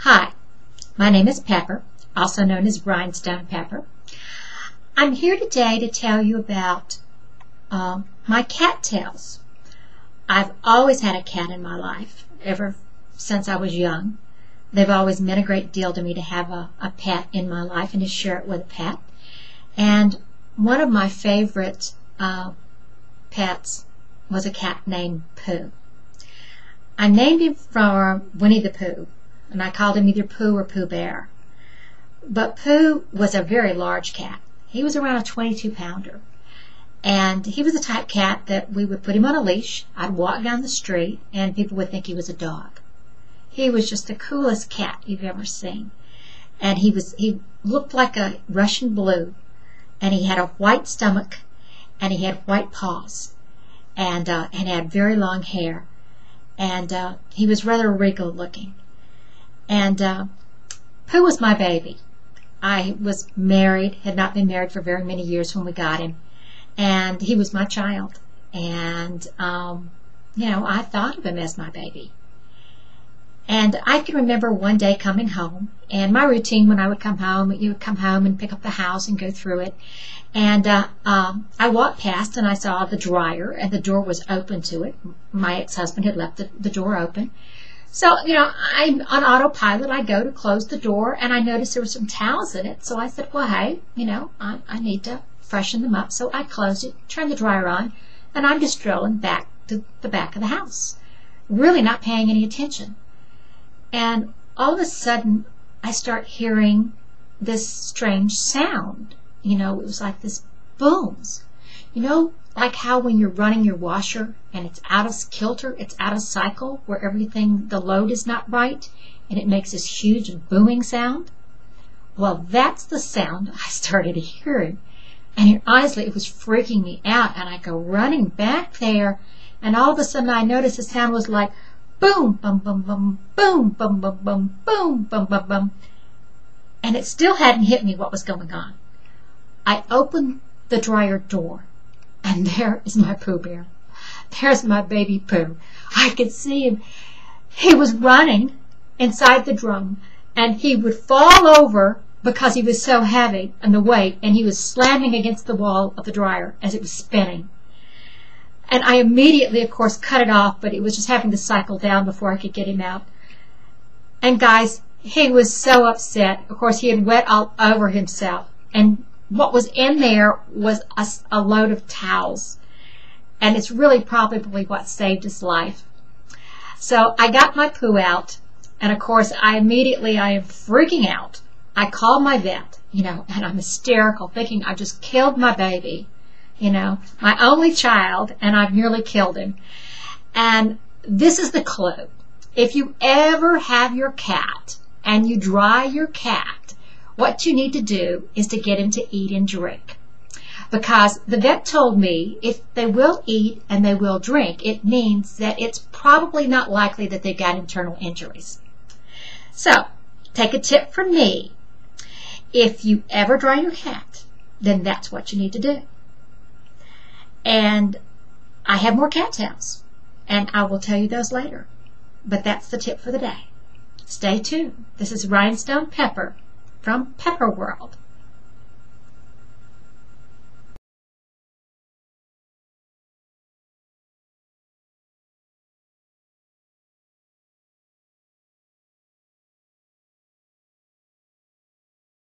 Hi, my name is Pepper, also known as Rhinestone Pepper. I'm here today to tell you about my cattails. I've always had a cat in my life, ever since I was young. They've always meant a great deal to me to have a pet in my life and to share it with a pet. And one of my favorite pets was a cat named Pooh. I named him from Winnie the Pooh, and I called him either Pooh or Pooh Bear. But Pooh was a very large cat. He was around a 22-pounder. And he was the type cat that we would put him on a leash. I'd walk down the street, and people would think he was a dog. He was just the coolest cat you've ever seen. And he looked like a Russian blue, and he had a white stomach, and he had white paws, and had very long hair. And he was rather regal looking. And Pooh was my baby. I was married, had not been married for very many years when we got him. And he was my child. And, I thought of him as my baby. And I can remember one day coming home, and my routine when I would come home, you would come home and pick up the house and go through it. And I walked past and I saw the dryer, and the door was open to it. My ex-husband had left the door open. So, I'm on autopilot. I go to close the door, and I noticed there were some towels in it. So I said, well, hey, I need to freshen them up. So I closed it, turned the dryer on, and I'm just strolling back to the back of the house, really not paying any attention. And all of a sudden, I start hearing this strange sound. It was like this booms. Like how when you're running your washer and it's out of kilter, it's out of cycle, where everything, the load is not right, and it makes this huge booming sound. Well, that's the sound I started hearing. And honestly, it was freaking me out. And I go running back there, and all of a sudden I noticed the sound was like, boom, bum, bum, bum, boom, bum, bum, bum, boom, bum, bum, bum. And it still hadn't hit me what was going on. I opened the dryer door, and there is my Pooh Bear. There's my baby Pooh. I could see him. He was running inside the drum, and he would fall over because he was so heavy and the weight, and he was slamming against the wall of the dryer as it was spinning. And I immediately, of course, cut it off, but it was just having to cycle down before I could get him out. And guys, he was so upset. Of course, he had wet all over himself. And what was in there was a load of towels. And it's really probably what saved his life. So I got my Pooh out. And of course, I am freaking out. I called my vet, and I'm hysterical, thinking I just killed my baby. My only child, and I've nearly killed him. And this is the clue. If you ever have your cat and you dry your cat, what you need to do is to get him to eat and drink. Because the vet told me if they will eat and they will drink, it means that it's probably not likely that they've got internal injuries. So, take a tip from me. If you ever dry your cat, then that's what you need to do. And I have more cattails, and I will tell you those later. But that's the tip for the day. Stay tuned. This is Rhinestone Pepper from Pepper World.